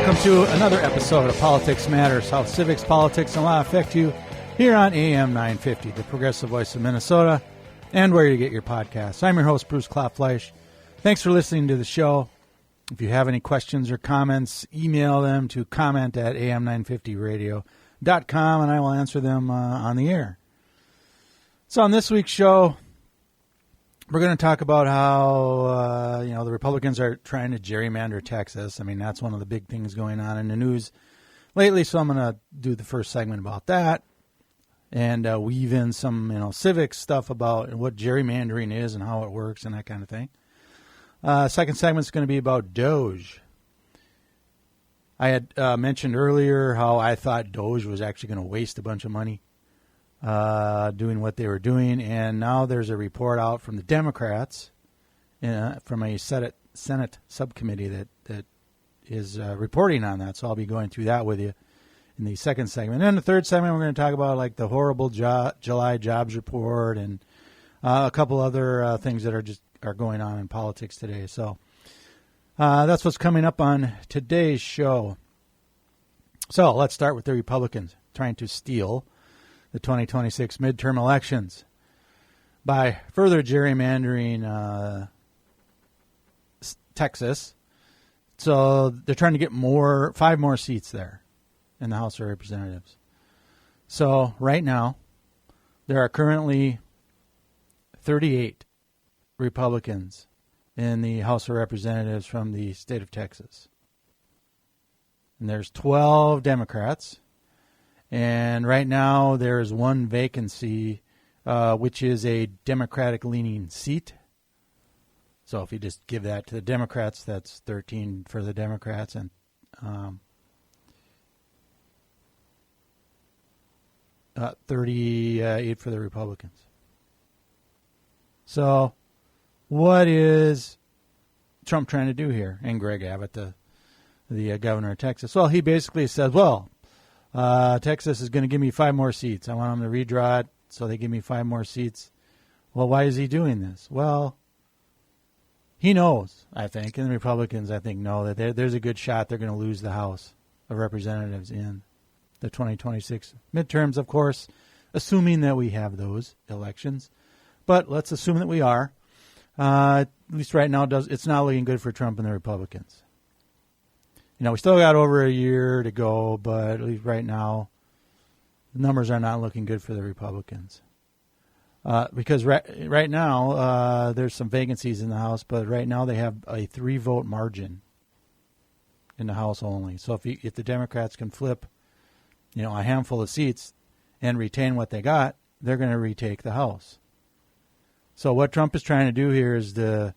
welcome to another episode of Politics Matters, how civics, politics, and law affect you here on AM 950, the progressive voice of Minnesota, and where you get your podcasts. I'm your host, Bruce Klopfleisch. Thanks for listening to the show. If you have any questions or comments, email them to comment@am950radio.com, and I will answer them on the air. So on this week's show, we're going to talk about how, the Republicans are trying to gerrymander Texas. I mean, that's one of the big things going on in the news lately, so I'm going to do the first segment about that and weave in some, civic stuff about what gerrymandering is and how it works and that kind of thing. Second segment is going to be about DOGE. I had mentioned earlier how I thought DOGE was actually going to waste a bunch of money doing what they were doing, and now there's a report out from the Democrats, from a Senate subcommittee that is reporting on that. So I'll be going through that with you in the second segment. And in the third segment, we're going to talk about like the horrible July jobs report and a couple other things that are going on in politics today. So that's what's coming up on today's show. So let's start with the Republicans trying to steal the 2026 midterm elections by further gerrymandering Texas. So they're trying to get 5 more seats there in the House of Representatives. So right now, there are currently 38 Republicans in the House of Representatives from the state of Texas. And there's 12 Democrats. And right now there's one vacancy, which is a Democratic-leaning seat. So if you just give that to the Democrats, that's 13 for the Democrats and 38 for the Republicans. So what is Trump trying to do here? And Greg Abbott, the governor of Texas. Well, he basically says, Texas is going to give me 5 more seats. I want them to redraw it, so they give me 5 more seats. Well, why is he doing this? Well, he knows, I think, and the Republicans, I think, know that there's a good shot they're going to lose the House of Representatives in the 2026 midterms, of course, assuming that we have those elections. But let's assume that we are. At least right now, it's not looking good for Trump and the Republicans. We still got over a year to go, but at least right now, the numbers are not looking good for the Republicans. Because right now, there's some vacancies in the House, but right now they have a 3-vote margin in the House only. So if the Democrats can flip, a handful of seats and retain what they got, they're going to retake the House. So what Trump is trying to do here is to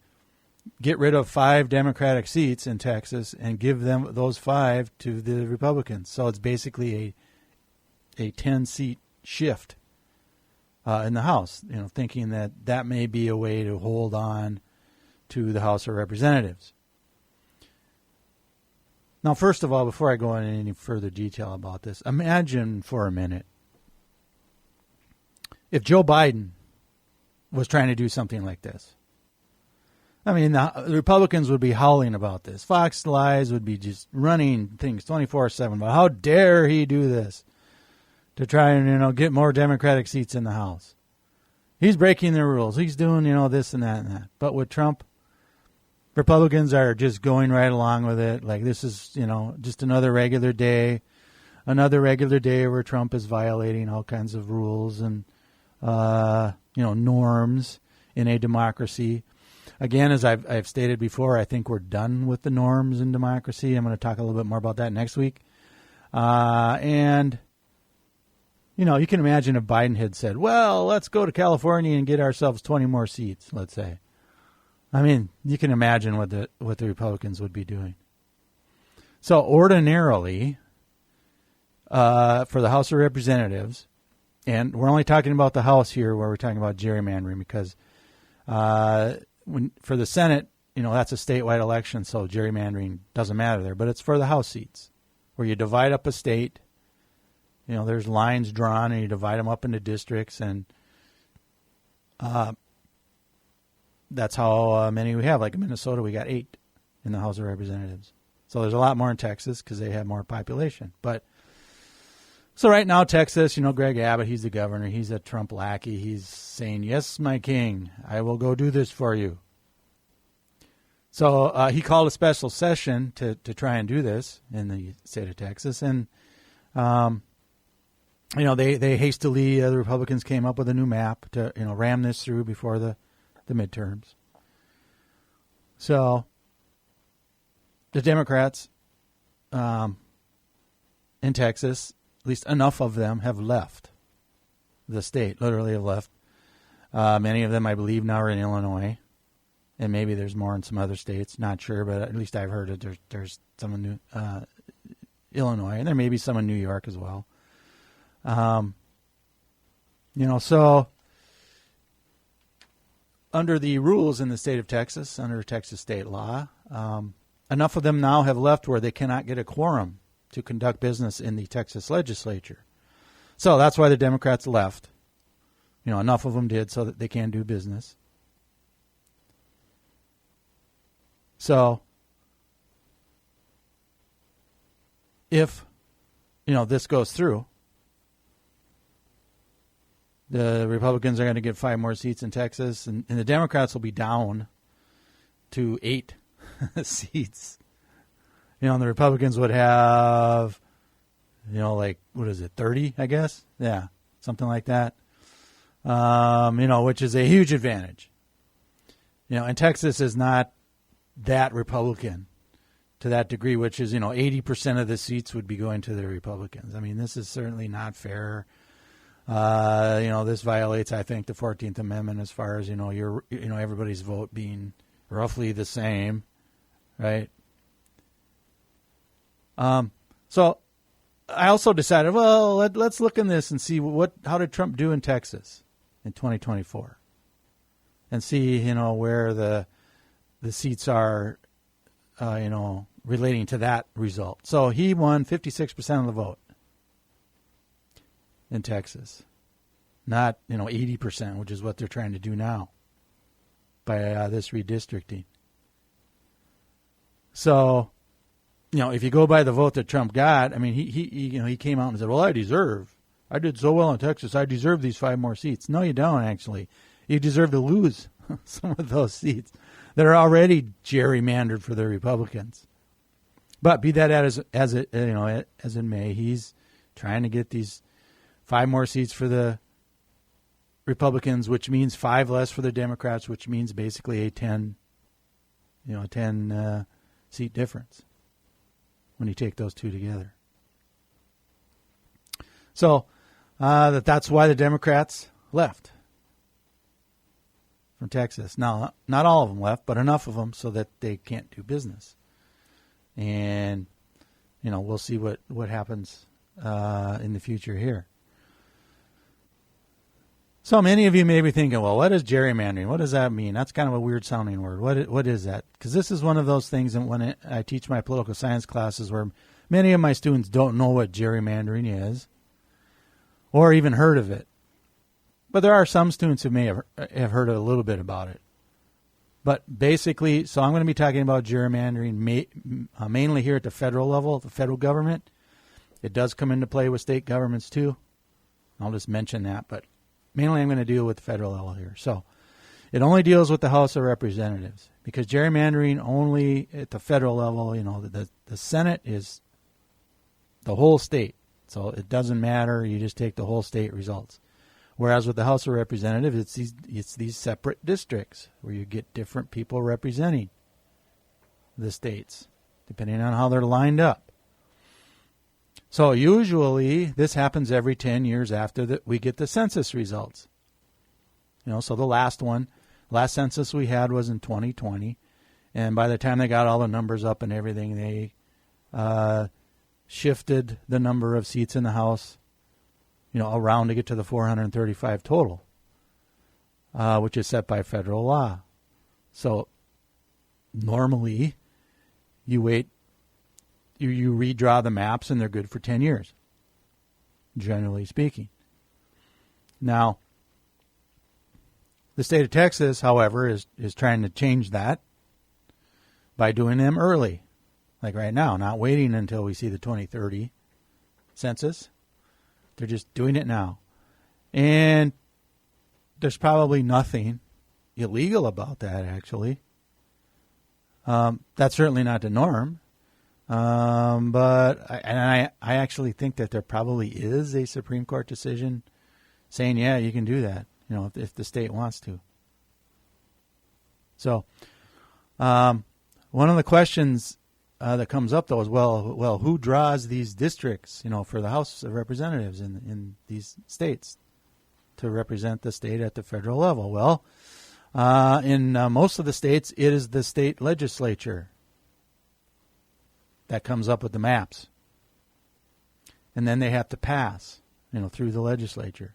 get rid of 5 Democratic seats in Texas and give them those 5 to the Republicans. So it's basically a 10-seat shift in the House, thinking that may be a way to hold on to the House of Representatives. Now, first of all, before I go into any further detail about this, imagine for a minute if Joe Biden was trying to do something like this. I mean, the Republicans would be howling about this. Fox Lies would be just running things 24/7 about how dare he do this to try and, get more Democratic seats in the House. He's breaking the rules. He's doing, this and that and that. But with Trump, Republicans are just going right along with it. Like this is, just another regular day where Trump is violating all kinds of rules and, norms in a democracy. Again, as I've stated before, I think we're done with the norms in democracy. I'm going to talk a little bit more about that next week. And, you can imagine if Biden had said, well, let's go to California and get ourselves 20 more seats, let's say. I mean, you can imagine what the Republicans would be doing. So ordinarily, for the House of Representatives, and we're only talking about the House here where we're talking about gerrymandering because for the Senate, that's a statewide election, so gerrymandering doesn't matter there. But it's for the House seats where you divide up a state. There's lines drawn and you divide them up into districts, and that's how many we have. Like in Minnesota, we got 8 in the House of Representatives. So there's a lot more in Texas because they have more population. But so right now, Texas, Greg Abbott, he's the governor. He's a Trump lackey. He's saying, yes, my king, I will go do this for you. So he called a special session to try and do this in the state of Texas. And, they hastily, the Republicans came up with a new map to, ram this through before the midterms. So the Democrats in Texas, at least enough of them, have left the state, literally have left. Many of them, I believe, now are in Illinois. And maybe there's more in some other states. Not sure, but at least I've heard that there's some in Illinois. And there may be some in New York as well. So under the rules in the state of Texas, under Texas state law, enough of them now have left where they cannot get a quorum to conduct business in the Texas legislature. So that's why the Democrats left. Enough of them did so that they can do business. So if, this goes through, the Republicans are going to get 5 more seats in Texas, and the Democrats will be down to 8 seats. And the Republicans would have, 30, I guess? Yeah, something like that. Which is a huge advantage. And Texas is not that Republican to that degree, which is, 80% of the seats would be going to the Republicans. I mean, this is certainly not fair. This violates, I think, the 14th Amendment as far as, everybody's vote being roughly the same, right? So I also decided, well, let's look in this and see how did Trump do in Texas in 2024 and see, where the seats are, relating to that result. So he won 56% of the vote in Texas, not 80%, which is what they're trying to do now by this redistricting. So, if you go by the vote that Trump got, I mean, he came out and said, "Well, I did so well in Texas, I deserve these 5 more seats." No, you don't actually. You deserve to lose some of those seats that are already gerrymandered for the Republicans. But be that as it may, he's trying to get these 5 more seats for the Republicans, which means 5 less for the Democrats, which means basically a 10 seat difference when you take those two together. So that's why the Democrats left from Texas. Now, not all of them left, but enough of them so that they can't do business. And, we'll see what happens in the future here. So many of you may be thinking, well, what is gerrymandering? What does that mean? That's kind of a weird sounding word. What is that? Because this is one of those things that when I teach my political science classes where many of my students don't know what gerrymandering is or even heard of it. But there are some students who may have heard a little bit about it. But basically, so I'm going to be talking about gerrymandering mainly here at the federal level, the federal government. It does come into play with state governments too. I'll just mention that, but mainly I'm going to deal with the federal level here. So it only deals with the House of Representatives because gerrymandering only at the federal level, the Senate is the whole state. So it doesn't matter. You just take the whole state results. Whereas with the House of Representatives, it's these separate districts where you get different people representing the states, depending on how they're lined up. So usually this happens every 10 years after we get the census results. So the last census we had was in 2020. And by the time they got all the numbers up and everything, they shifted the number of seats in the House around to get to the 435 total, which is set by federal law. So normally you wait, you redraw the maps and they're good for 10 years, generally speaking. Now, the state of Texas, however, is trying to change that by doing them early. like right now, not waiting until we see the 2030 census. They're just doing it now. And there's probably nothing illegal about that, actually. That's certainly not the norm. But I actually think that there probably is a Supreme Court decision saying, yeah, you can do that, if the state wants to. So one of the questions that comes up, though, is, well, who draws these districts, for the House of Representatives in these states to represent the state at the federal level? Well, in most of the states, it is the state legislature that comes up with the maps. And then they have to pass, through the legislature.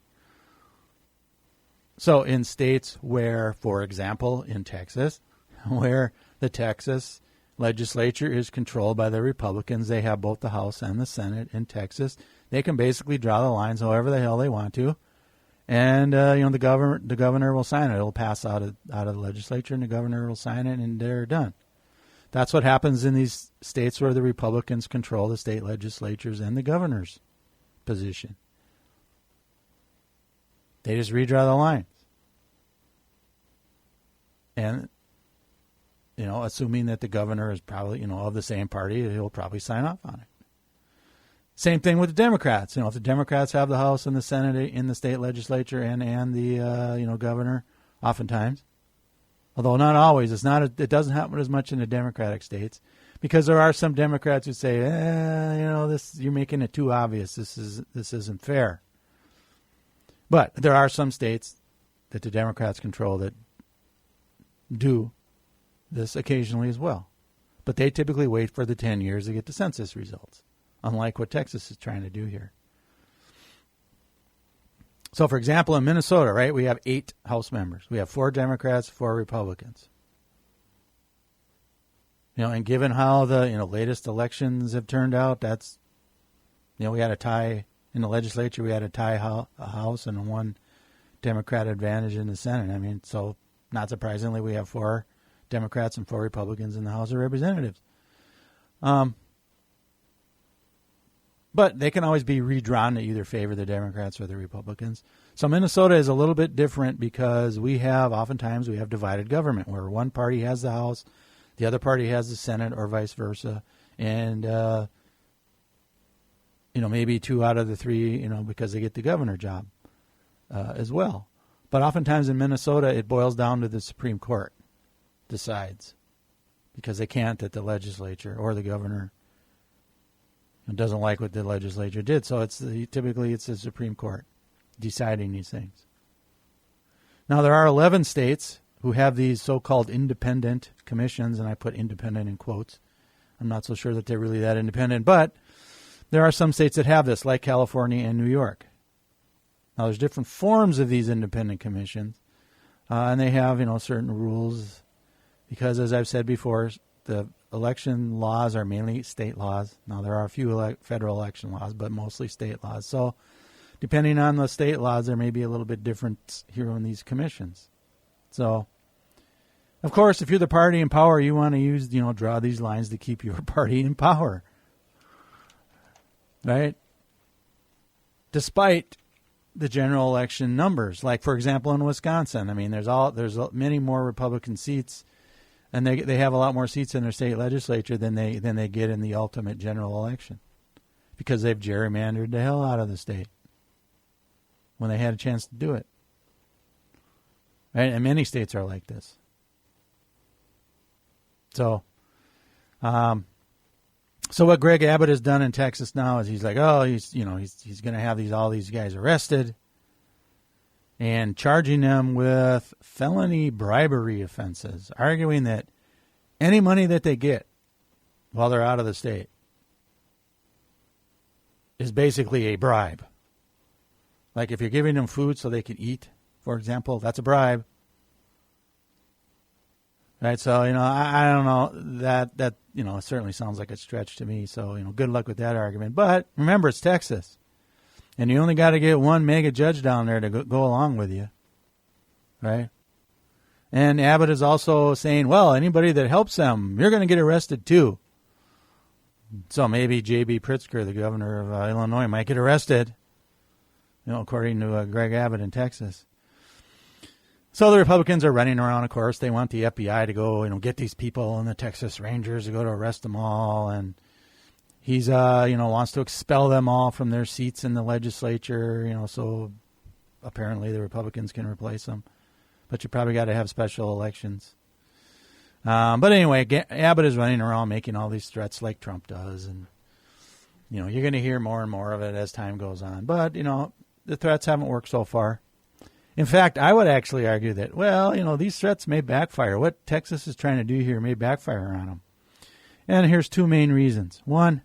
So in states where, for example, in Texas, where the Texas legislature is controlled by the Republicans, they have both the House and the Senate in Texas. They can basically draw the lines however the hell they want to. And, the governor will sign it. It'll pass out of the legislature, and the governor will sign it, and they're done. That's what happens in these states where the Republicans control the state legislatures and the governor's position. They just redraw the lines. And, assuming that the governor is probably, of the same party, he'll probably sign off on it. Same thing with the Democrats. If the Democrats have the House and the Senate in the state legislature and the, governor, oftentimes, although not always, it doesn't happen as much in the Democratic states, because there are some Democrats who say, you're making it too obvious. This isn't fair. But there are some states that the Democrats control that do this occasionally as well. But they typically wait for the 10 years to get the census results, unlike what Texas is trying to do here. So, for example, in Minnesota, right, we have 8 House members. We have 4 Democrats, 4 Republicans. And given how the latest elections have turned out, that's, we had a tie in the legislature. We had a tie House and 1 Democrat advantage in the Senate. So not surprisingly, we have 4 Democrats and 4 Republicans in the House of Representatives. But they can always be redrawn to either favor the Democrats or the Republicans. So Minnesota is a little bit different because oftentimes we have divided government where one party has the House, the other party has the Senate, or vice versa. And, maybe 2 out of the 3, because they get the governor job as well. But oftentimes in Minnesota, it boils down to the Supreme Court decides, because they can't at the legislature, or the governor doesn't like what the legislature did. So typically it's the Supreme Court deciding these things. Now, there are 11 states who have these so-called independent commissions, and I put independent in quotes. I'm not so sure that they're really that independent, but there are some states that have this, like California and New York. Now, there's different forms of these independent commissions, and they have, certain rules, because, as I've said before, the election laws are mainly state laws. Now, there are a few federal election laws, but mostly state laws. So, depending on the state laws, there may be a little bit different here in these commissions. So, of course, if you're the party in power, you want to use, draw these lines to keep your party in power. Right? Despite the general election numbers, like, for example, in Wisconsin, there's many more Republican seats, and they have a lot more seats in their state legislature than they get in the ultimate general election, because they've gerrymandered the hell out of the state when they had a chance to do it. Right? And many states are like this. So, so what Greg Abbott has done in Texas now is he's like, he's going to have all these guys arrested and charging them with felony bribery offenses, arguing that any money that they get while they're out of the state is basically a bribe. Like if you're giving them food so they can eat, for example, that's a bribe. Right, so, I don't know, that it certainly sounds like a stretch to me, so, good luck with that argument. But remember, it's Texas, and you only got to get one mega judge down there to go along with you, right? And Abbott is also saying, well, anybody that helps them, you're going to get arrested too. So maybe J.B. Pritzker, the governor of Illinois, might get arrested, according to Greg Abbott in Texas. So the Republicans are running around, of course. They want the FBI to go, get these people and the Texas Rangers to go to arrest them all. And he's, wants to expel them all from their seats in the legislature, so apparently the Republicans can replace them. But you probably got to have special elections. But anyway, Abbott is running around making all these threats like Trump does. And, you're going to hear more and more of it as time goes on. But, the threats haven't worked so far. In fact, I would actually argue that, these threats may backfire. What Texas is trying to do here may backfire on them. And here's two main reasons. One,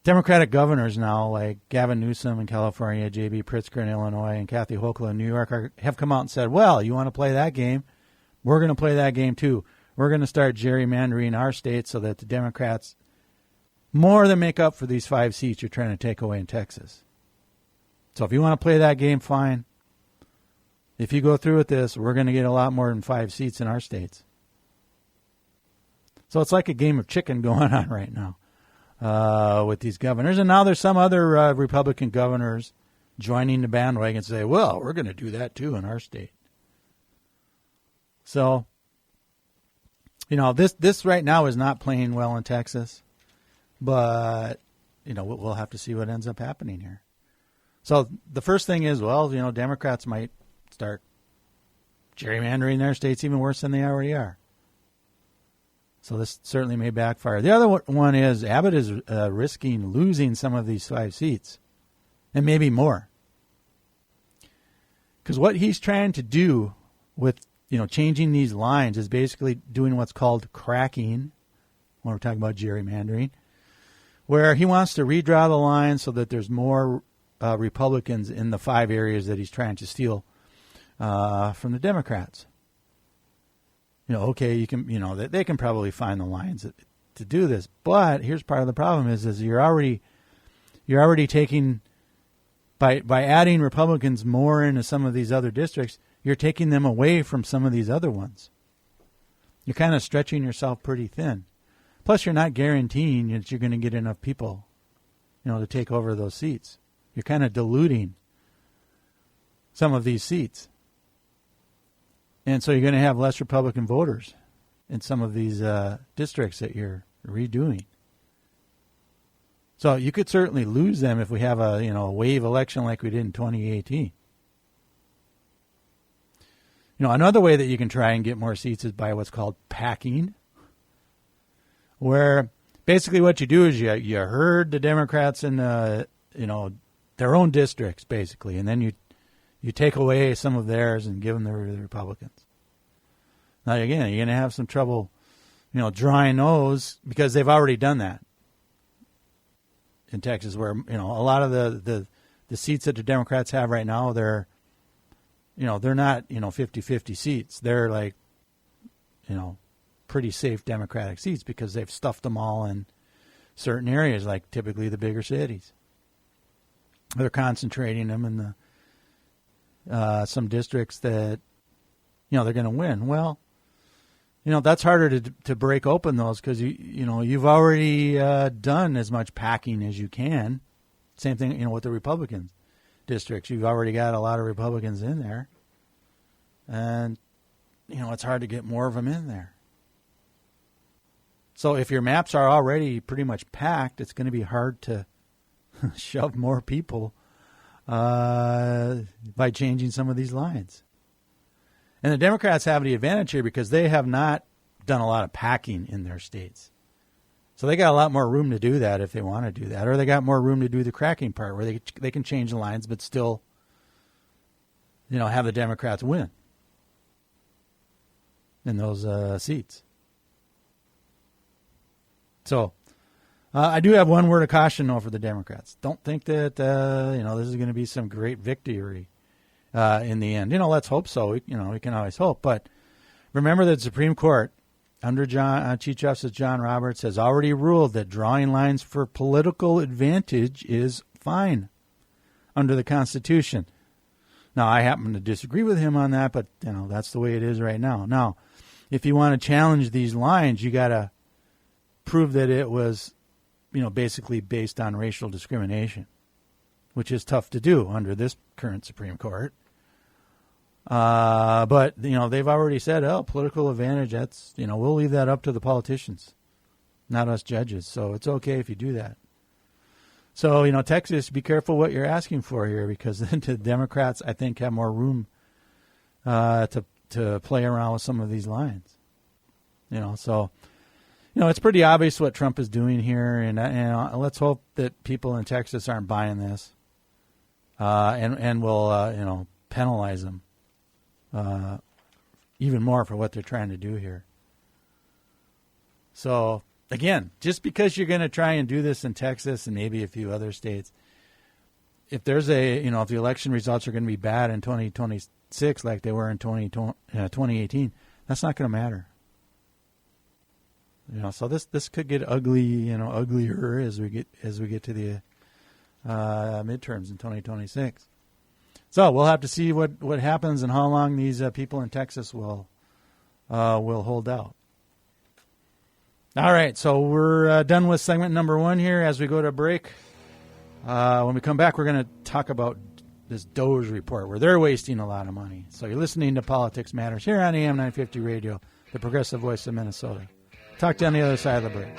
Democratic governors now, like Gavin Newsom in California, J.B. Pritzker in Illinois, and Kathy Hochul in New York, have come out and said, well, you want to play that game? We're going to play that game too. We're going to start gerrymandering our state so that the Democrats more than make up for these 5 seats you're trying to take away in Texas. So if you want to play that game, fine. If you go through with this, we're going to get a lot more than 5 seats in our states. So it's like a game of chicken going on right now with these governors. And now there's some other Republican governors joining the bandwagon and say, well, we're going to do that too in our state. So, this right now is not playing well in Texas. But, we'll have to see what ends up happening here. So the first thing is, Democrats might start gerrymandering their states even worse than they already are. So this certainly may backfire. The other one is Abbott is risking losing some of these 5 seats, and maybe more. Because what he's trying to do with, changing these lines is basically doing what's called cracking, when we're talking about gerrymandering, where he wants to redraw the line so that there's more Republicans in the 5 areas that he's trying to steal from the Democrats. Okay, you can, they can probably find the lines to do this, but here's part of the problem is you're already taking by adding Republicans more into some of these other districts, you're taking them away from some of these other ones. You're kind of stretching yourself pretty thin. Plus, you're not guaranteeing that you're going to get enough people, to take over those seats. You're kind of diluting some of these seats. And so you're going to have less Republican voters in some of these districts that you're redoing. So you could certainly lose them if we have a wave election like we did in 2018. Another way that you can try and get more seats is by what's called packing, where basically what you do is you herd the Democrats in their own districts basically, and then you take away some of theirs and give them to the Republicans. Now again, you're going to have some trouble, drawing those because they've already done that in Texas, where a lot of the seats that the Democrats have right now, they're not 50-50 seats. They're like pretty safe Democratic seats because they've stuffed them all in certain areas, like typically the bigger cities. They're concentrating them in the some districts that they're going to win. Well, that's harder to break open those because you've already done as much packing as you can. Same thing with the Republican districts. You've already got a lot of Republicans in there, and it's hard to get more of them in there. So if your maps are already pretty much packed, it's going to be hard to shove more people by changing some of these lines. And the Democrats have the advantage here because they have not done a lot of packing in their states. So they got a lot more room to do that if they want to do that. Or they got more room to do the cracking part where they can change the lines but still, have the Democrats win in those seats. So I do have one word of caution, though, for the Democrats. Don't think that, this is going to be some great victory in the end. Let's hope so. We can always hope. But remember that the Supreme Court, under Chief Justice John Roberts, has already ruled that drawing lines for political advantage is fine under the Constitution. Now, I happen to disagree with him on that, but, that's the way it is right now. Now, if you want to challenge these lines, you got to prove that it was, basically based on racial discrimination, which is tough to do under this current Supreme Court. But, they've already said, political advantage, that's, we'll leave that up to the politicians, not us judges. So it's okay if you do that. So, Texas, be careful what you're asking for here, because the Democrats, I think, have more room to play around with some of these lines. So, it's pretty obvious what Trump is doing here, and let's hope that people in Texas aren't buying this, and will penalize them even more for what they're trying to do here. So, again, just because you're going to try and do this in Texas and maybe a few other states, if there's if the election results are going to be bad in 2026 like they were in 2018, that's not going to matter. So this could get ugly, uglier as we get to the midterms in 2026. So we'll have to see what happens and how long these people in Texas will hold out. All right, so we're done with segment number 1 here. As we go to break, when we come back, we're going to talk about this DOGE report where they're wasting a lot of money. So you're listening to Politics Matters here on AM 950 Radio, the progressive voice of Minnesota. Talk to you on the other side of the break.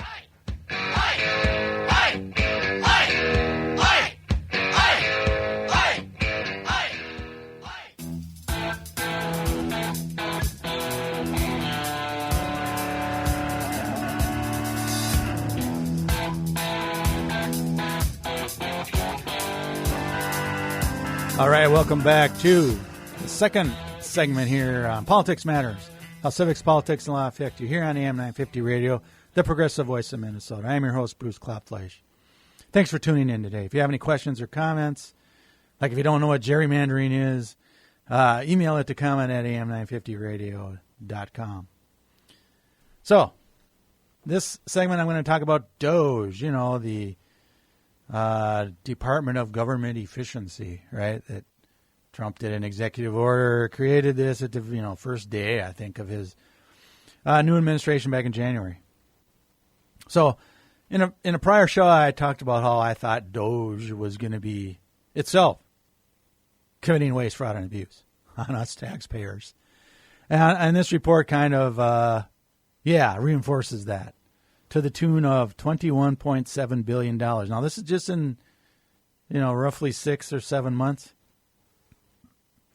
All right, welcome back to the second segment here on Politics Matters, how civics, politics, and law affect you here on AM 950 Radio, the progressive voice of Minnesota. I am your host, Bruce Klopfleisch. Thanks for tuning in today. If you have any questions or comments, like if you don't know what gerrymandering is, email it to comment@am950radio.com. So, this segment I'm going to talk about DOGE, the Department of Government Efficiency, right? That Trump did an executive order, created this at the first day, I think, of his new administration back in January. So, in a prior show, I talked about how I thought DOGE was going to be itself committing waste, fraud, and abuse on us taxpayers, and this report kind of reinforces that, to the tune of $21.7 billion. Now, this is just in, roughly 6 or 7 months.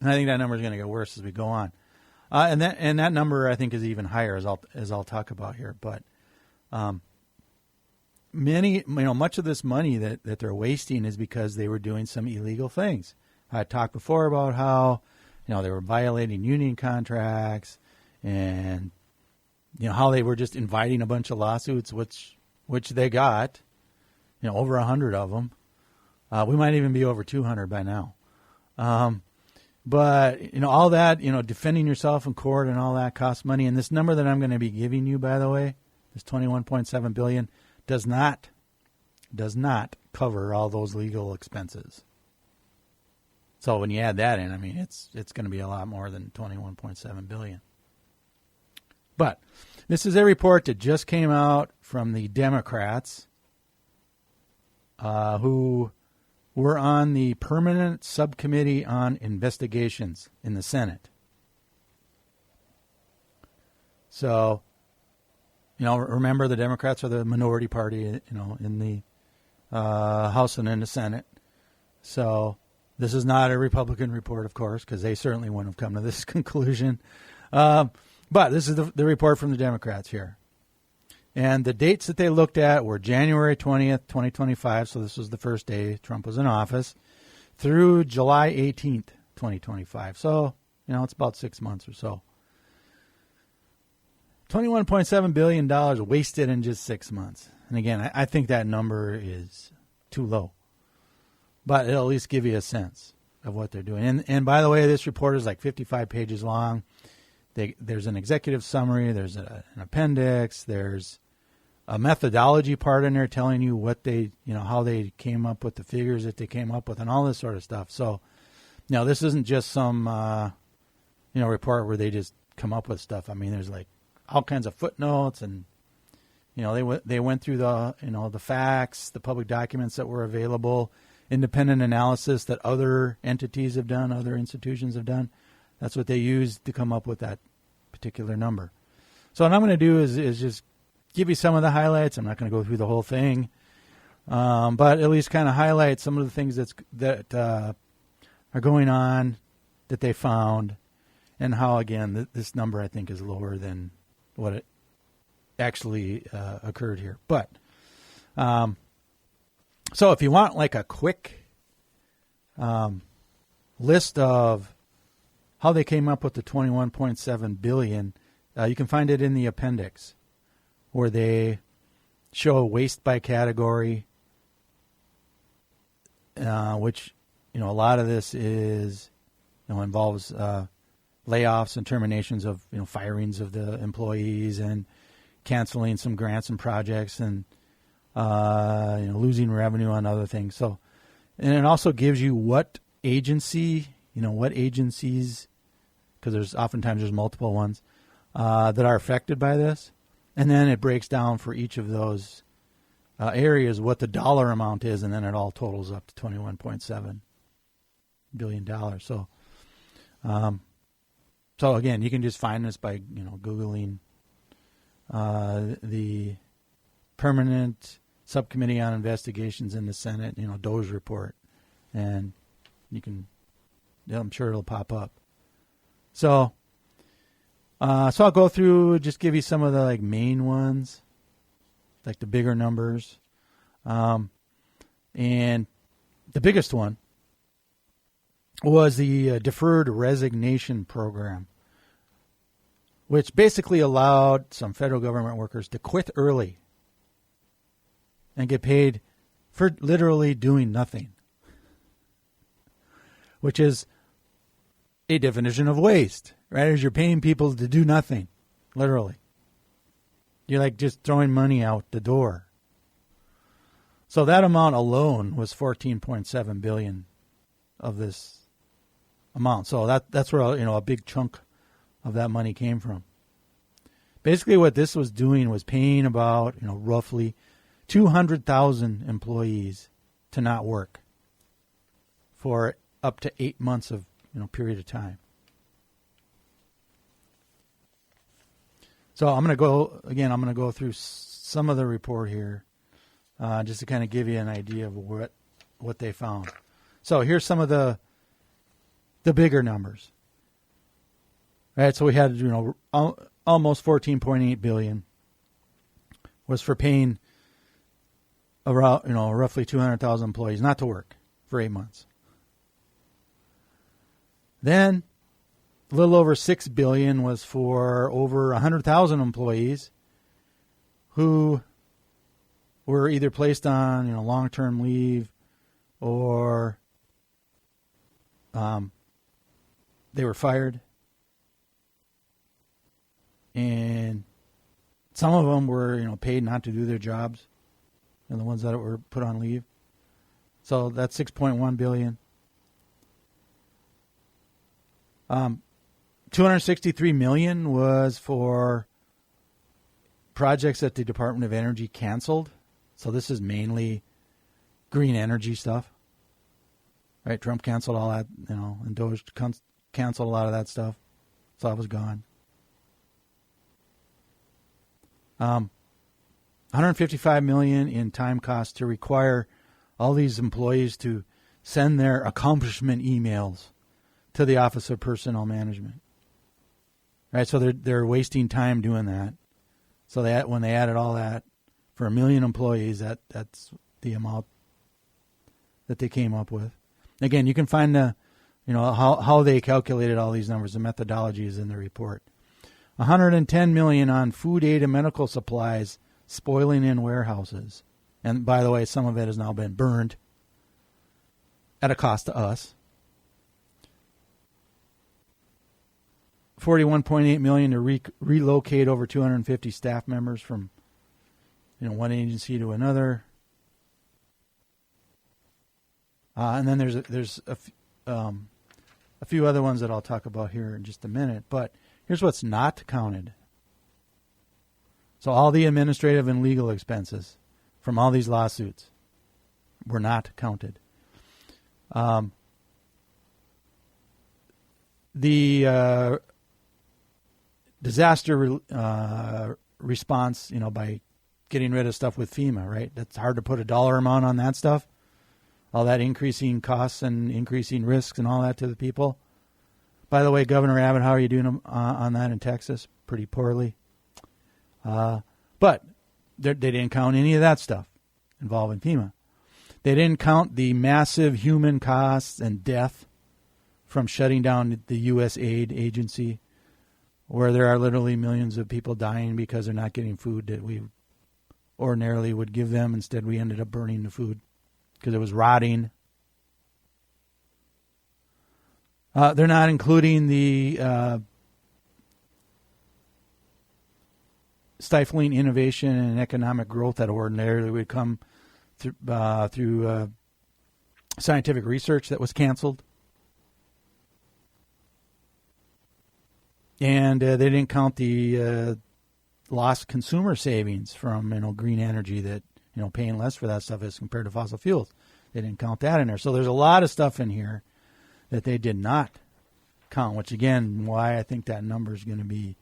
And I think that number is going to get worse as we go on. And that number, I think, is even higher, as I'll talk about here. But much of this money that they're wasting is because they were doing some illegal things. I talked before about how, they were violating union contracts and how they were just inviting a bunch of lawsuits, which they got, over 100 of them. We might even be over 200 by now. But, all that, defending yourself in court and all that costs money. And this number that I'm going to be giving you, by the way, this $21.7 billion, does not cover all those legal expenses. So when you add that in, it's going to be a lot more than $21.7 billion. But this is a report that just came out from the Democrats who were on the Permanent Subcommittee on Investigations in the Senate. So, remember the Democrats are the minority party, in the House and in the Senate. So this is not a Republican report, of course, because they certainly wouldn't have come to this conclusion. But this is the report from the Democrats here. And the dates that they looked at were January 20th, 2025, so this was the first day Trump was in office, through July 18th, 2025. So, it's about 6 months or so. $21.7 billion wasted in just 6 months. And again, I think that number is too low. But it'll at least give you a sense of what they're doing. And by the way, this report is like 55 pages long. There's an executive summary, there's an appendix, there's a methodology part in there telling you what they, how they came up with the figures that they came up with and all this sort of stuff. So, this isn't just some, report where they just come up with stuff. There's like all kinds of footnotes and, They went through the facts, the public documents that were available, independent analysis that other entities have done, other institutions have done. That's what they used to come up with that particular number. So what I'm going to do is just give you some of the highlights. I'm not going to go through the whole thing, but at least kind of highlight some of the things that are going on that they found, and how, again, this number I think is lower than what it actually occurred here. But so if you want like a quick list of how they came up with the $21.7 billion, you can find it in the appendix, where they show waste by category, which a lot of this is involves layoffs and terminations of firings of the employees, and canceling some grants and projects, and losing revenue on other things. So, and it also gives you what agencies, because there's multiple ones that are affected by this, and then it breaks down for each of those areas what the dollar amount is, and then it all totals up to $21.7 billion. So, so again, you can just find this by Googling the Permanent Subcommittee on Investigations in the Senate, DOGE report, and you can, I'm sure it'll pop up. So, so I'll go through, just give you some of the main ones, like the bigger numbers, and the biggest one was the Deferred Resignation Program, which basically allowed some federal government workers to quit early and get paid for literally doing nothing, which is a definition of waste, right? As you're paying people to do nothing, literally. You're like just throwing money out the door. So that amount alone was $14.7 billion of this amount. So that's where a big chunk of that money came from. Basically, what this was doing was paying about roughly 200,000 employees to not work for up to 8 months of period of time. So I'm going to go through some of the report here, just to kind of give you an idea of what they found. So here's some of the bigger numbers. All right, so we had almost $14.8 billion was for paying around roughly 200,000 employees not to work for 8 months. Then a little over $6 billion was for over 100,000 employees who were either placed on long-term leave, or they were fired, and some of them were paid not to do their jobs, and the ones that were put on leave. So that's $6.1 billion. $263 million was for projects that the Department of Energy canceled. So this is mainly green energy stuff. Right? Trump canceled all that, and DOGE canceled a lot of that stuff. So that was gone. $155 million in time costs to require all these employees to send their accomplishment emails to the Office of Personnel Management. Right, so they're wasting time doing that. So when they added all that for 1 million employees, that's the amount that they came up with. Again, you can find how they calculated all these numbers. The methodology is in the report. $110 million on food aid and medical supplies spoiling in warehouses. And by the way, some of it has now been burned at a cost to us. $41.8 million to relocate over 250 staff members from one agency to another. And then there's a few other ones that I'll talk about here in just a minute. But here's what's not counted. So all the administrative and legal expenses from all these lawsuits were not counted. The disaster response, by getting rid of stuff with FEMA, right? That's hard to put a dollar amount on that stuff. All that increasing costs and increasing risks and all that to the people. By the way, Governor Abbott, how are you doing on that in Texas? Pretty poorly. But they didn't count any of that stuff involving FEMA. They didn't count the massive human costs and death from shutting down the U.S. aid agency, where there are literally millions of people dying because they're not getting food that we ordinarily would give them. Instead, we ended up burning the food because it was rotting. They're not including the stifling innovation and economic growth that ordinarily would come through scientific research that was canceled. And they didn't count the lost consumer savings from green energy that paying less for that stuff as compared to fossil fuels. They didn't count that in there. So there's a lot of stuff in here that they did not count, which again, why I think that number is going to be,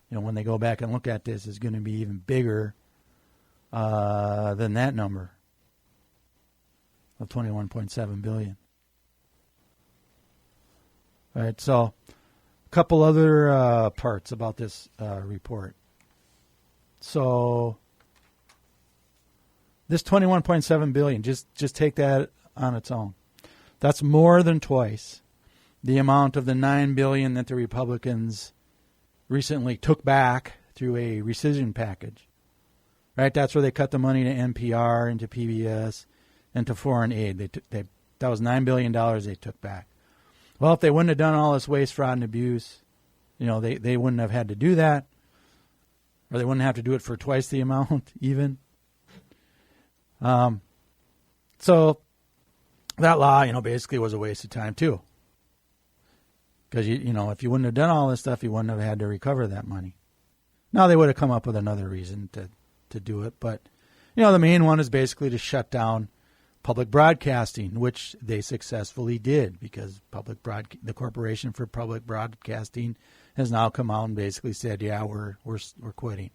when they go back and look at this, is going to be even bigger than that number of $21.7 billion. All right, so a couple other parts about this report. So this $21.7 billion, just take that on its own. That's more than twice the amount of the $9 billion that the Republicans recently took back through a rescission package. Right? That's where they cut the money to NPR and to PBS and to foreign aid. That was $9 billion they took back. Well, if they wouldn't have done all this waste, fraud, and abuse, they wouldn't have had to do that. Or they wouldn't have to do it for twice the amount, even. So that law, basically was a waste of time, too. Because, if you wouldn't have done all this stuff, you wouldn't have had to recover that money. Now, they would have come up with another reason to do it. But, the main one is basically to shut down public broadcasting, which they successfully did because the Corporation for Public Broadcasting has now come out and basically said, yeah, we're quitting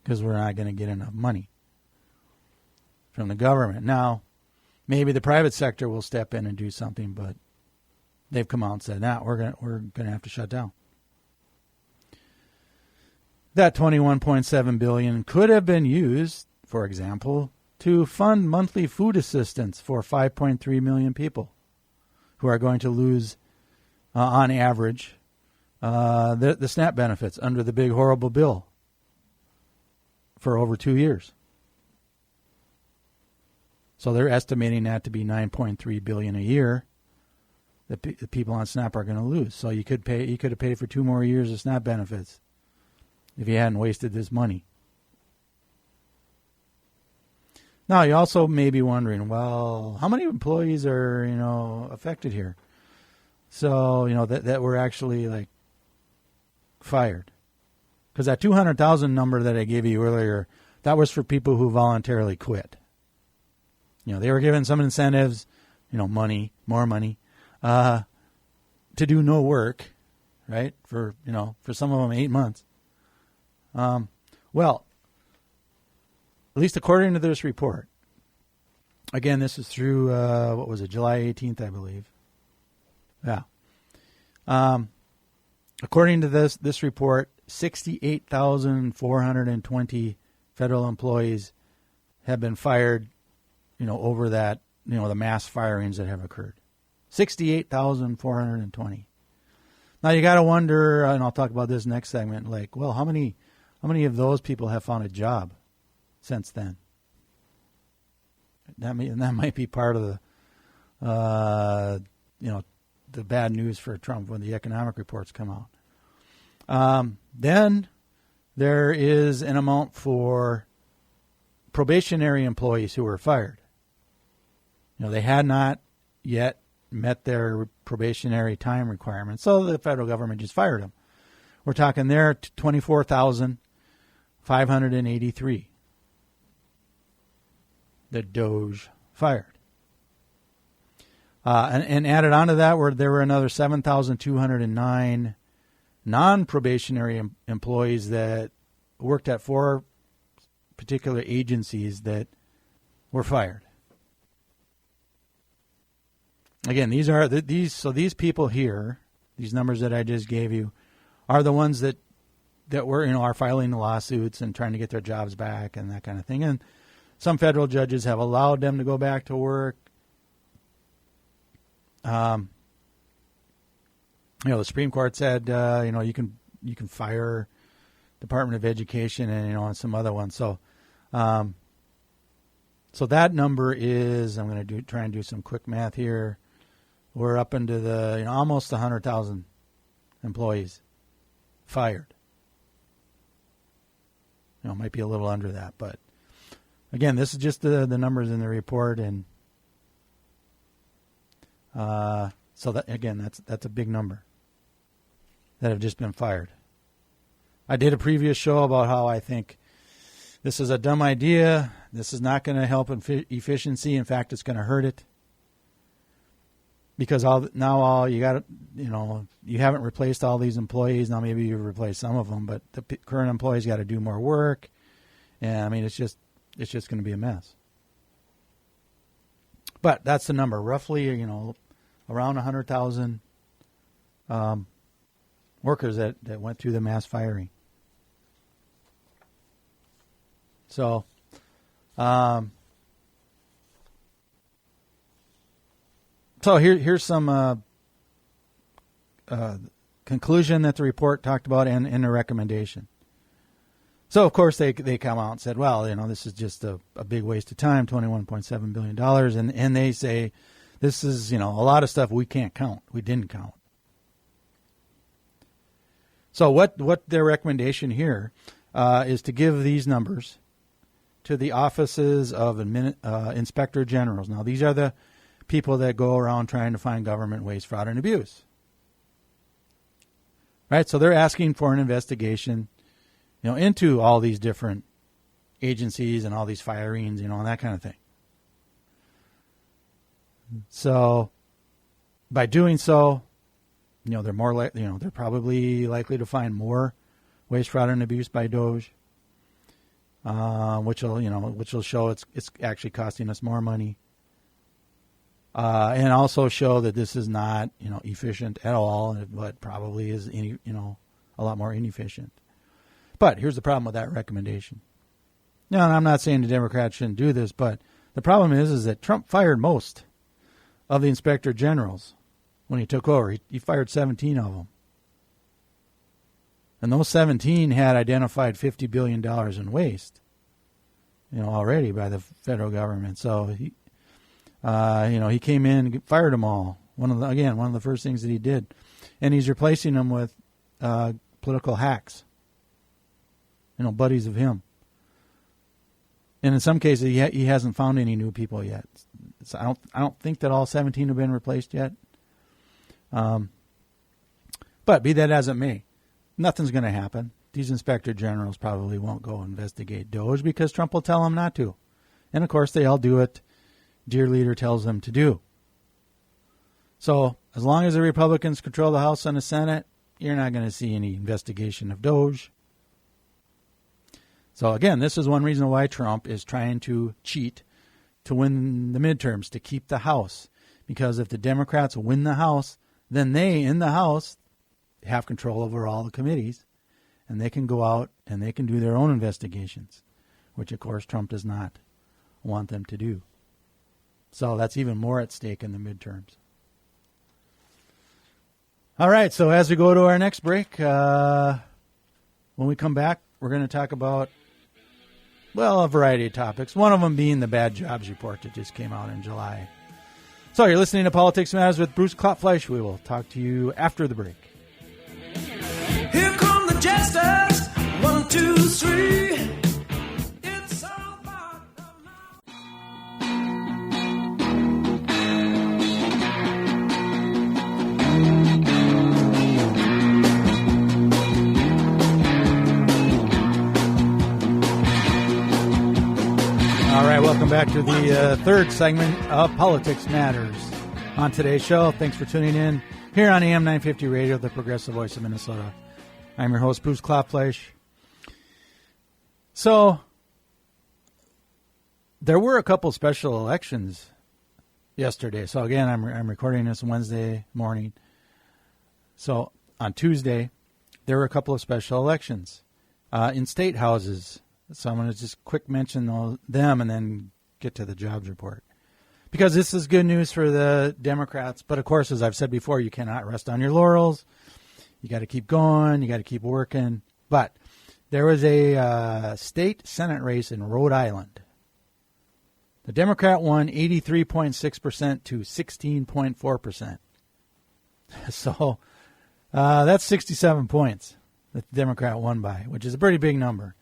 because we're not going to get enough money from the government. Now, maybe the private sector will step in and do something, but they've come out and said, nah, we're gonna have to shut down. That $21.7 billion could have been used, for example, to fund monthly food assistance for 5.3 million people who are going to lose, on average, the SNAP benefits under the big horrible bill for over 2 years. So they're estimating that to be $9.3 billion a year that the people on SNAP are going to lose. So you could have paid for 2 more years of SNAP benefits if you hadn't wasted this money. Now, you also may be wondering, well, how many employees are, affected here? So, that were actually, fired. Because that 200,000 number that I gave you earlier, that was for people who voluntarily quit. They were given some incentives, money, more money, to do no work, right? For some of them 8 months. Well, at least according to this report, again, this is through, July 18th, I believe. Yeah. According to this report, 68,420 federal employees have been fired, over that, the mass firings that have occurred. 68,420. Now, you got to wonder, and I'll talk about this next segment, how many of those people have found a job since then? That might be part of the bad news for Trump when the economic reports come out. Then there is an amount for probationary employees who were fired. They had not yet met their probationary time requirements, so the federal government just fired them. We're talking there 24,000 583 that DOGE fired. And added on to that, there were another 7,209 non-probationary employees that worked at 4 particular agencies that were fired. Again, these people here, these numbers that I just gave you, are the ones that were, are filing the lawsuits and trying to get their jobs back and that kind of thing. And some federal judges have allowed them to go back to work. The Supreme Court said, you can fire Department of Education and some other ones. So that number is, I'm going to try and do some quick math here. We're up into the almost 100,000 employees fired. It might be a little under that, but again, this is just the numbers in the report, and so that again, that's a big number that have just been fired. I did a previous show about how I think this is a dumb idea. This is not going to help efficiency. In fact, it's going to hurt it. Because you haven't replaced all these employees. Now maybe you've replaced some of them, but the current employees got to do more work, and it's just going to be a mess. But that's the number, roughly, around 100,000 workers that went through the mass firing. So, So here's some conclusion that the report talked about and a recommendation. So, of course, they come out and said, well, this is just a big waste of time, $21.7 billion. And they say this is, a lot of stuff we can't count. We didn't count. So what their recommendation here is to give these numbers to the offices of inspector generals. Now, these are the people that go around trying to find government waste, fraud, and abuse. Right? So they're asking for an investigation, into all these different agencies and all these firings, and that kind of thing. So by doing so, they're more they're probably likely to find more waste, fraud, and abuse by DOGE, which will show it's actually costing us more money. And also show that this is not, efficient at all, but probably is, a lot more inefficient. But here's the problem with that recommendation. Now, I'm not saying the Democrats shouldn't do this, but the problem is that Trump fired most of the inspector generals when he took over. He fired 17 of them. And those 17 had identified $50 billion in waste, already by the federal government. So he came in and fired them all. One of the first things that he did. And he's replacing them with political hacks, buddies of him. And in some cases, he hasn't found any new people yet. So I don't think that all 17 have been replaced yet. But be that as it may, nothing's going to happen. These inspector generals probably won't go investigate DOGE because Trump will tell them not to. And, of course, they all do it dear leader tells them to do. So as long as the Republicans control the House and the Senate, you're not going to see any investigation of DOGE. So again, this is one reason why Trump is trying to cheat to win the midterms, to keep the House. Because if the Democrats win the House, then they, in the House, have control over all the committees, and they can go out and they can do their own investigations, which, of course, Trump does not want them to do. So that's even more at stake in the midterms. All right, so as we go to our next break, when we come back, we're going to talk about, a variety of topics, one of them being the bad jobs report that just came out in July. So you're listening to Politics Matters with Bruce Klopfleisch. We will talk to you after the break. Here come the jesters, 1, 2, 3. It's all part of All right, welcome back to the third segment of Politics Matters. On today's show, thanks for tuning in here on AM 950 Radio, the progressive voice of Minnesota. I'm your host, Bruce Klopfleisch. So, there were a couple special elections yesterday. So, again, I'm recording this Wednesday morning. So, on Tuesday, there were a couple of special elections in state houses. So I'm going to just quick mention them and then get to the jobs report. Because this is good news for the Democrats. But, of course, as I've said before, you cannot rest on your laurels. You got to keep going. You got to keep working. But there was a state Senate race in Rhode Island. The Democrat won 83.6% to 16.4%. So that's 67 points that the Democrat won by, which is a pretty big number.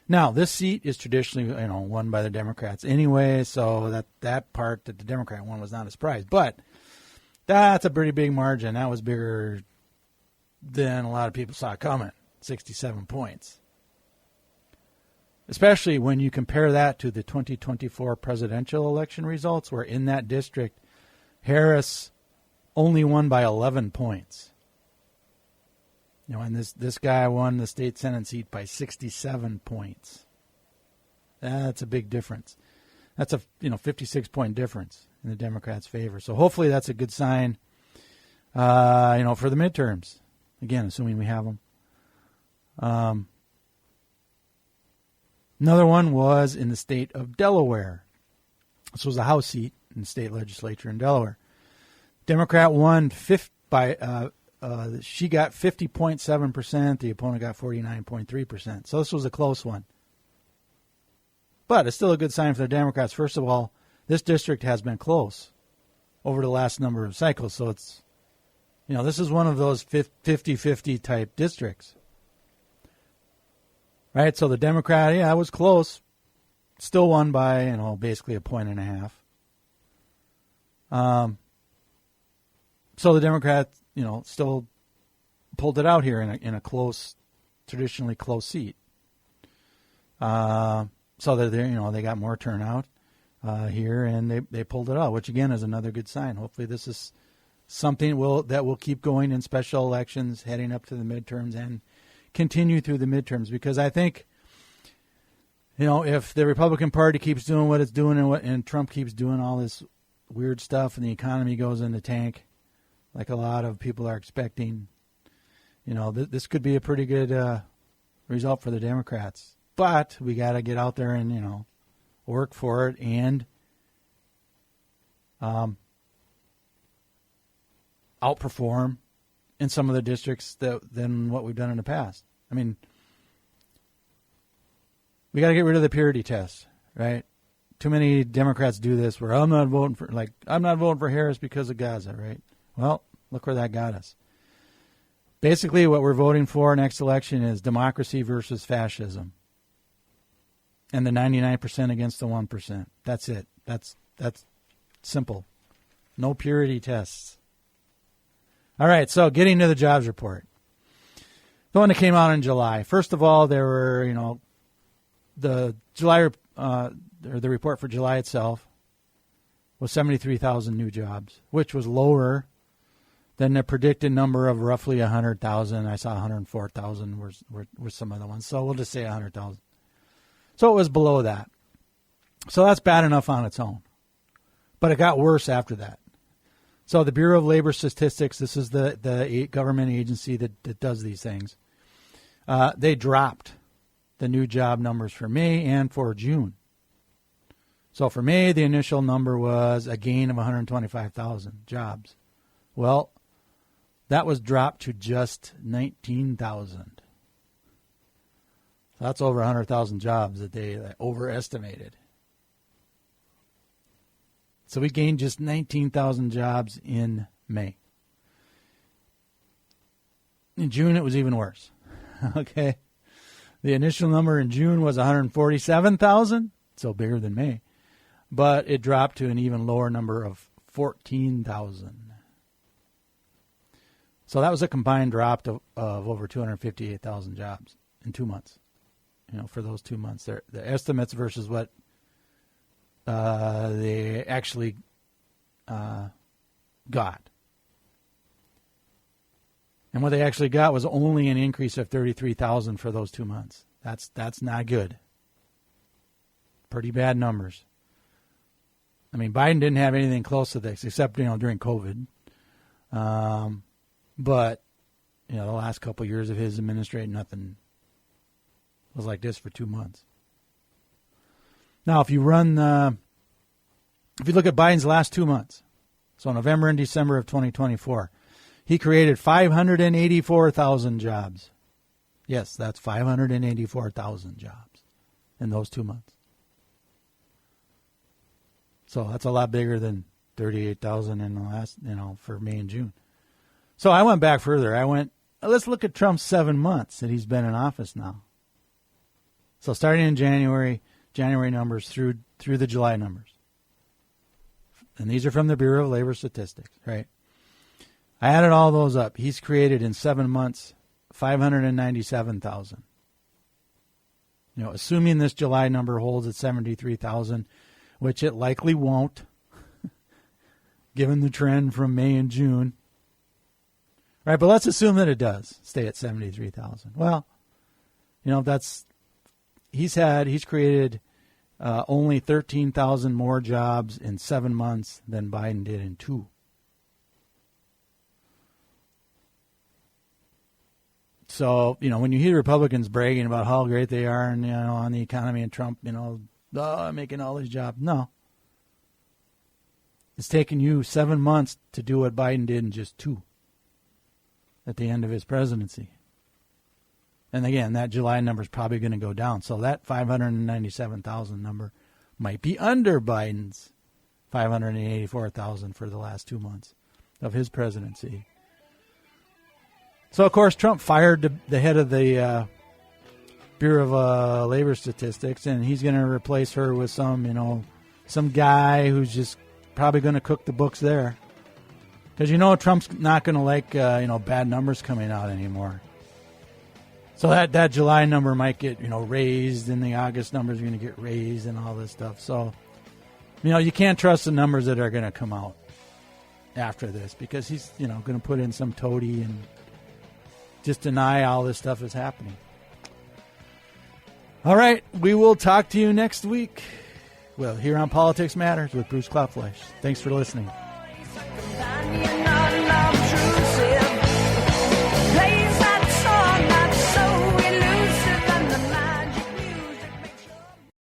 Now, this seat is traditionally, won by the Democrats anyway, so that part that the Democrat won was not a surprise. But that's a pretty big margin. That was bigger than a lot of people saw coming, 67 points. Especially when you compare that to the 2024 presidential election results, where in that district, Harris only won by 11 points. And this guy won the state Senate seat by 67 points. That's a big difference. That's a 56-point difference in the Democrats' favor. So hopefully that's a good sign, for the midterms. Again, assuming we have them. Another one was in the state of Delaware. This was a House seat in the state legislature in Delaware. Democrat won she got 50.7%. The opponent got 49.3%. So this was a close one. But it's still a good sign for the Democrats. First of all, this district has been close over the last number of cycles. So it's, this is one of those 50-50 type districts. Right? So the Democrat, it was close. Still won by, basically a point and a half. So the Democrats, still pulled it out here in a close, traditionally close seat. So that they got more turnout here, and they pulled it out, which again is another good sign. Hopefully, this is something that will keep going in special elections, heading up to the midterms, and continue through the midterms. Because I think, if the Republican Party keeps doing what it's doing and Trump keeps doing all this weird stuff, and the economy goes in the tank, like a lot of people are expecting, this could be a pretty good result for the Democrats. But we got to get out there and, work for it and outperform in some of the districts than what we've done in the past. I mean, we got to get rid of the purity test, right? Too many Democrats do this where I'm not voting for Harris because of Gaza, right? Well, look where that got us. Basically, what we're voting for next election is democracy versus fascism. And the 99% against the 1%. That's it. That's simple. No purity tests. All right, so getting to the jobs report. The one that came out in July. First of all, there were, the July or the report for July itself was 73,000 new jobs, which was lower than the predicted number of roughly 100,000. I saw 104,000 were some other ones. So we'll just say 100,000. So it was below that. So that's bad enough on its own. But it got worse after that. So the Bureau of Labor Statistics, this is the government agency that does these things, they dropped the new job numbers for May and for June. So for May, the initial number was a gain of 125,000 jobs. Well, that was dropped to just 19,000. So that's over 100,000 jobs that they overestimated. So we gained just 19,000 jobs in May. In June, it was even worse. Okay. The initial number in June was 147,000, so bigger than May. But it dropped to an even lower number of 14,000. So that was a combined drop of over 258,000 jobs in 2 months. For those 2 months. The estimates versus what they actually got. And what they actually got was only an increase of 33,000 for those 2 months. That's not good. Pretty bad numbers. I mean, Biden didn't have anything close to this except, during COVID. But, the last couple of years of his administration, nothing was like this for 2 months. Now, if you look at Biden's last 2 months, so November and December of 2024, he created 584,000 jobs. Yes, that's 584,000 jobs in those 2 months. So that's a lot bigger than 38,000 in the last, for May and June. So I went back further. Let's look at Trump's 7 months that he's been in office now. So starting in January numbers through the July numbers. And these are from the Bureau of Labor Statistics, right? I added all those up. He's created in 7 months 597,000. Assuming this July number holds at 73,000, which it likely won't, given the trend from May and June. Right, but let's assume that it does stay at 73,000. Well, he's created only 13,000 more jobs in 7 months than Biden did in 2. So, when you hear Republicans bragging about how great they are and, on the economy and Trump, making all these jobs. No. It's taken you 7 months to do what Biden did in just 2 at the end of his presidency. And again, that July number is probably going to go down. So that 597,000 number might be under Biden's 584,000 for the last 2 months of his presidency. So, of course, Trump fired the head of the Bureau of Labor Statistics, and he's going to replace her with some guy who's just probably going to cook the books there. Because Trump's not going to like bad numbers coming out anymore. So that July number might get raised, and the August numbers are going to get raised, and all this stuff. So you can't trust the numbers that are going to come out after this, because he's going to put in some toady and just deny all this stuff is happening. All right, we will talk to you next week. Well, here on Politics Matters with Bruce Klopfleisch. Thanks for listening.